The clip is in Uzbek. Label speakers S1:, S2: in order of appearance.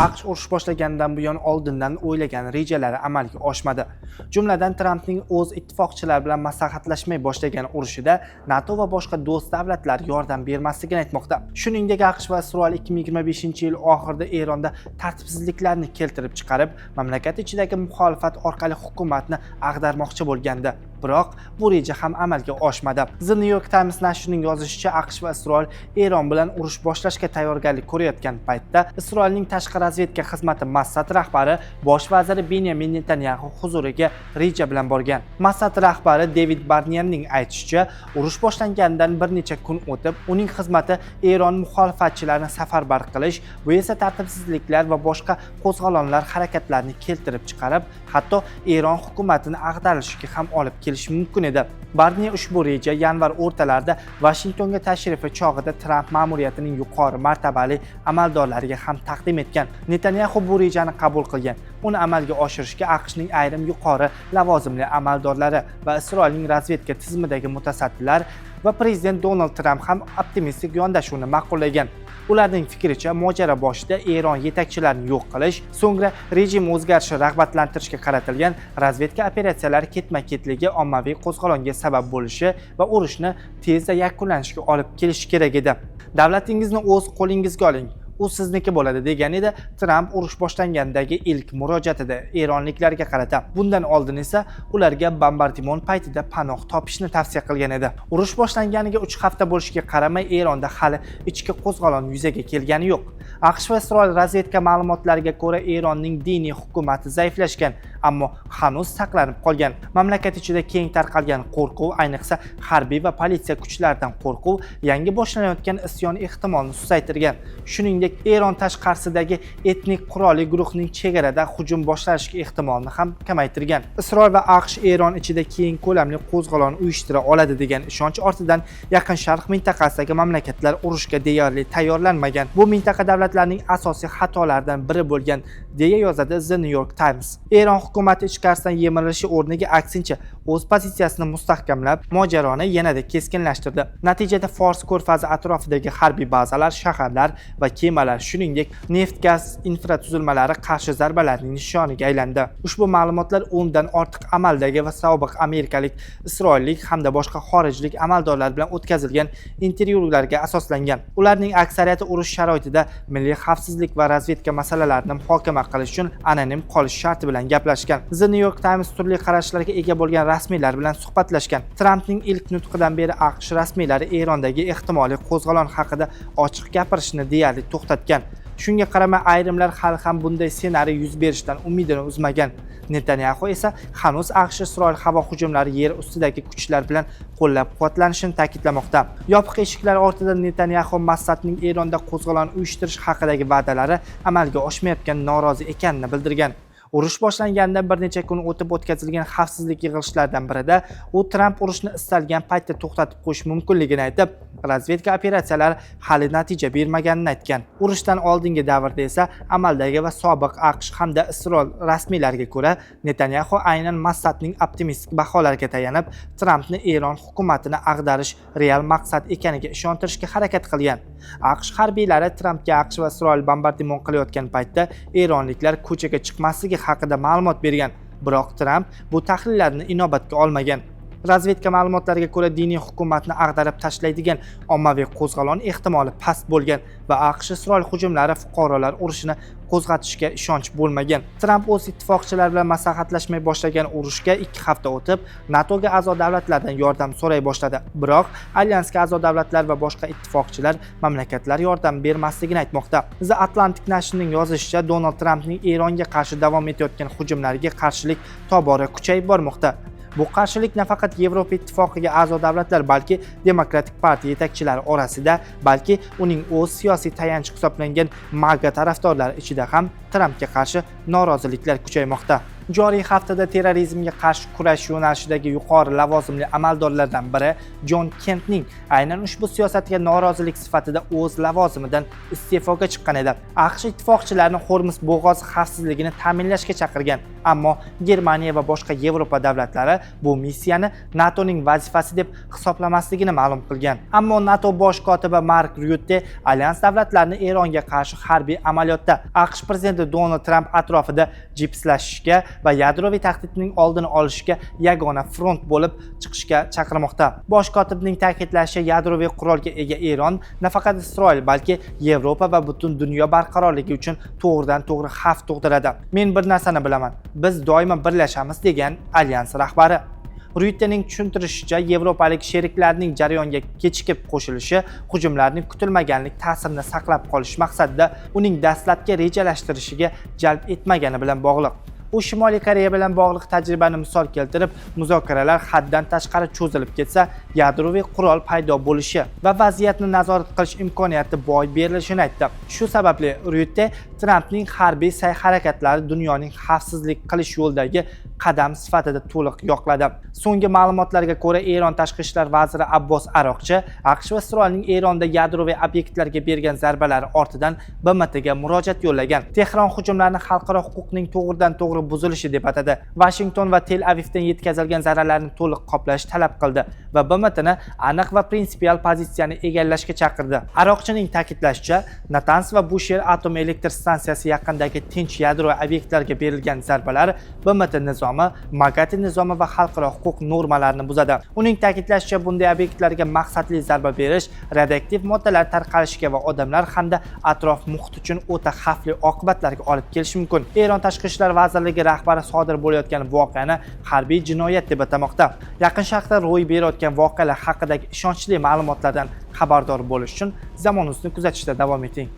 S1: AQSh urush boshlagandan buyon oldindan o'ylagan rejalari amalga oshmadi. Jumladan Trampning o'z ittifoqchilari bilan maslahatlashmay boshlagan urushida NATO va boshqa do'st davlatlar yordam bermasligini aytmoqda. Shuningdek, AQSh va Isroil 2025-yil oxirida Eronda tartibsizliklarni keltirib chiqarib, mamlakat ichidagi muxolifat orqali hukumatni ag'darmoqchi bo'lgandi. Biroq bu reja ham amalga oshmadi. The New York Times nashrining yozishicha, AQSh va Isroil Eron bilan urush boshlashga tayyorgarlik ko'rayotgan paytda Isroilning tashqi razvedka xizmati Mossad rahbari bosh vaziri Benyamin Netanyahu huzuriga reja bilan borgan. Mossad rahbari David Barnierning aytishicha, urush boshlangandan bir necha kun o'tib, uning xizmati Eron muxolifatchilarini safarbar qilish, bu esa tartibsizliklar va boshqa qo'zg'olonlar harakatlarini keltirib chiqarib, hatto Eron hukumatini ag'darilishiga ham olib kelishi mumkin edi. Barnier ushbu reja yanvar o'rtalarida Vashingtonga tashrifi chog'ida Tramp ma'muriyatining yuqori martabali amaldorlariga ham taqdim etgan. Netanyahu bu rejani qabul qilgan. Uni amalga oshirishga AQShning ayrim yuqori lavozimli amaldorlari va Isroilning razvedka tizimidagi mutasaddilar va prezident Donald Tramp ham optimistik yondashuvni ma'qullagan. Ularning fikricha, mojaro boshida Eron yetakchilarini yo'q qilish, so'ngra rejim o'zgarishi rag'batlantirishga qaratilgan razvedka operatsiyalari ketma-ketligi ommaviy qo'zg'olonga sabab bo'lishi va urushni tezda yakunlanishiga olib kelishi kerak edi. Davlatingizni o'z qo'lingizga oling, u sizniki bo'ladi degan edi Tramp urush boshlangandagi ilk murojaatida eronliklarga qarata. Bundan oldin esa ularga bombardimon paytida panoh topishni tavsiya qilgan edi. Urush boshlanganiga 3 hafta bo'lishiga qaramay, Eronda hali ichki qo'zg'olon yuzaga kelgani yo'q. AQSh va Isroil razvedka ma'lumotlariga ko'ra, Eronning diniy hukumati zaiflashgan, ammo hanuz saqlanib qolgan. Mamlakat ichida keng tarqalgan qo'rquv, ayniqsa harbiy va politsiya kuchlaridan qo'rquv, yangi boshlanayotgan isyon ehtimolini susaytirgan. Shuningdek, Eron tashqarisidagi etnik qurolli guruhning chegarada hujum boshlanishiga ehtimolni ham kamaytirgan. Isroil va AQSh Eron ichida keng ko'lamli qo'zg'olon uyushtira oladi degan ishonch ortidan Yaqin Sharq mintaqasidagi mamlakatlar urushga deyarli tayyorlanmagan. Bu mintaqa davlatlarning asosiy xatolaridan biri bo'lgan, deya yozadi The New York Times. Eron hukumati ichkarisidan yemirilishi o'rniga aksincha o'z pozitsiyasini mustahkamlab, mojaroni yanada keskinlashtirdi. Natijada Fors ko'rfazi atrofidagi harbiy bazalar, shaharlar va kemalar, shuningdek neft-gaz infratuzilmalari qarshi zarbalarning nishoniga aylandi. Ushbu ma'lumotlar 10 dan ortiq amaldagi va sobiq amerikalik, isroillik hamda boshqa xorijlik amaldorlar bilan o'tkazilgan intervyularga asoslangan. Ularning aksariyati urush sharoitida milliy xavfsizlik va razvedka masalalarini muhokama qilish uchun anonim qolish sharti bilan gaplashgan. The New York Times turli qarashlarga ega bo'lgan rasmiylar bilan suhbatlashgan. Trampning ilk nutqidan beri AQSh rasmiylari Erondagi ehtimoliy qo'zg'olon haqida ochiq gapirishni deyarli to'xtatgan. Shunga qaramay, ayrimlar hali ham bunday ssenariy yuz berishidan umidini uzmagan. Netanyahu esa hanuz AQSh-Isroil havo hujumlari yer ustidagi kuchlar bilan qo'llab-quvvatlanishini ta'kidlamoqda. Yopiq eshiklar ortida Netanyahu Mossadning Eronda qo'zg'olon uyushtirish haqidagi va'dalari amalga oshmayotganidan norozi ekanini bildirgan. Urush boshlanganidan bir necha kun o'tib o'tkazilgan xavfsizlik yig'ilishlaridan birida u Tramp urushni istalgan paytda to'xtatib qo'yish mumkinligini aytib, razvedka operatsiyalari hali natija bermaganini aytgan. Urushdan oldingi davrda esa amaldagi va sobiq AQSh hamda Isroil rasmiylariga ko'ra, Netanyahu aynan Mossadning optimistik baholariga tayanib, Trampni Eron hukumatini ag'darish real maqsad ekaniga ishontirishga harakat qilgan. AQSh harbiylari Trampga AQSh va Isroil bombardimon qilayotgan paytda eronliklar ko'chaga chiqmasligi haqida ma'lumot bergan. Biroq Tramp bu tahlillarni inobatga olmagan. Razvedka ma'lumotlariga ko'ra, diniy hukumatni ag'darib tashlaydigan ommaviy qo'zg'olon ehtimoli past bo'lgan va AQSh-Isroil hujumlari fuqarolar urushini qo'zg'atishiga ishonch bo'lmagan. Tramp o'z ittifoqchilari bilan maslahatlashmay boshlagan urushga 2 hafta o'tib, NATOga a'zo davlatlardan yordam so'ray boshladi. Biroq alyansga a'zo davlatlar va boshqa ittifoqchilar mamlakatlar yordam bermasligini aytmoqda. The Atlantic nashrining yozishicha, Donald Trampning Eronga qarshi davom etayotgan hujumlariga qarshilik tobora kuchayib bormoqda. Bu qarshilik nafaqat Yevropa ittifoqiga a'zo davlatlar, balki Demokratik partiya yetakchilari orasida, balki uning o'z siyosiy tayanchi hisoblangan MAGA tarafdorlari ichida ham Trampga qarshi noroziliklar kuchaymoqda. Joriy haftada terrorizmga qarshi kurash yo'nalishidagi yuqori lavozimli amaldorlardan biri Jon Kentning aynan ushbu siyosatga norozilik sifatida o'z lavozimidan iste'foga chiqqan edi. AQSh ittifoqchilarini Hormuz bo'g'ozi xavfsizligini ta'minlashga chaqirgan, ammo Germaniya va boshqa Yevropa davlatlari bu missiyani NATOning vazifasi deb hisoblamasligini ma'lum qilgan. Ammo NATO bosh kotibi Mark Rutte alyans davlatlarini Eronga qarshi harbiy amaliyotda AQSh prezidenti Donald Tramp atrofida jipslashishga va yadroviy tahdidning oldini olishga yagona front bo'lib chiqishga chaqirmoqda. Bosh kotibning ta'kidlashicha, yadroviy qurolga ega Eron nafaqat Isroil, balki Yevropa va butun dunyo barqarorligi uchun to'g'ridan-to'g'ri xavf tug'diradi. Men bir narsani bilaman, biz doimo birlashamiz, degan alyans rahbari. Ruytening tushuntirishicha, yevropalik sheriklarning jarayonga kechikib qo'shilishi hujumlarning kutilmaganlik ta'sirini saqlab qolish maqsadida uning dastlabki rejalashtirishiga jalb etmagani bilan bog'liq. U Shimoliy Koreya bilan bog'liq tajribani misol keltirib, muzokaralar haddan tashqari cho'zilib ketsa, yadroviy qurol paydo bo'lishi va vaziyatni nazorat qilish imkoniyati boy berilishini aytdi. Shu sababli Rutte Trampning harbiy sa'y-harakatlari dunyoning xavfsizlik qilish yo'lidagi qadam sifatida to'liq yoqladi. So'nggi ma'lumotlarga ko'ra, Eron tashqi ishlar vaziri Abbos Aroqchi AQSh va Isroilning Eronda yadroviy obyektlarga bergan zarbalari ortidan BMTga murojaat yo'llagan. Tehron hujumlarni xalqaro huquqning to'g'ridan-to'g'ri buzilishi deb atadi. Washington va Tel Avivdan yetkazilgan zararlarni to'liq qoplash talab qildi va BMTni aniq va prinsipial pozitsiyani egallashga chaqirdi. Aroqchining ta'kidlashicha, Natanz va Bushehr atom elektr stansiyasi yaqinidagi tinch yadroviy obyektlarga berilgan zarbalar BMT nizomi, Magati nizomi va xalqaro huquq normalarini buzadi. Uning ta'kidlashicha, bunday obyektlarga maqsadli zarba berish radioaktiv moddalar tarqalishiga va odamlar hamda atrof muhit uchun o'ta xavfli oqibatlarga olib kelishi mumkin. Eron tashqi ishlar vazirligi rahbari sodir bo'layotgan voqeani harbiy jinoyat deb atamoqda. Yaqin Sharqda ro'y berayotgan voqealar haqidagi ishonchli ma'lumotlardan xabardor bo'lish uchun Zamon.uz'ni kuzatishda davom eting.